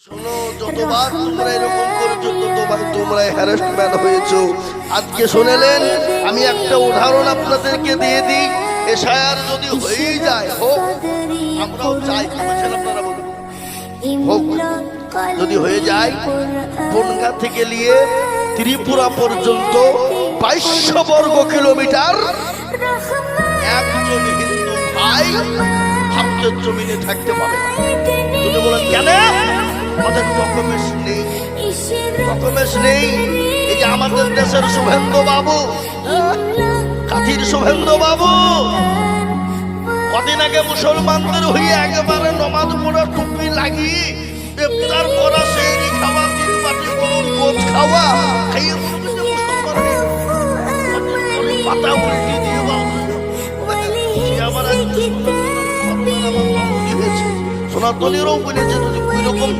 শোনো, যতবার তোমরা এরকম করেছো ততবার তোমরা হ্যারাসমেন্ট হয়েছো। আজকে শুনেলেন, আমি একটা উদাহরণ আপনাদেরকে দিয়ে দিই। এশায়ার যদি হয়েই যায়, হোক, আমরাও চাই, বলছেন আপনারা বলুন, হোক, যদি হয়ে যায়, বনগাঁ থেকে নিয়ে ত্রিপুরা পর্যন্ত 2200 বর্গ কিলোমিটার একজন হিন্দু ভাই ভারতের জমিনে থাকতে পারে না। যদি বলেন কেন, আমাদের ডকুমেন্টস নেই, ডকুমেন্টস নেই। এই যে আমাদের দেশের শুভেন্দু বাবু, কাঠির শুভেন্দু বাবু, কদিন আগে মুসলমানদের হয়ে একেবারে নমাজ পড়া টুপি লাগিয়ে ইফতার করা, সেহরি খাওয়া, 3 বাটি গরুর গোছ খাওয়া, খাইয়ে বলছে মুসলমান পাতা উল্টি দিয়ে সনাতনীরাও বলেছে যদি ওই রকম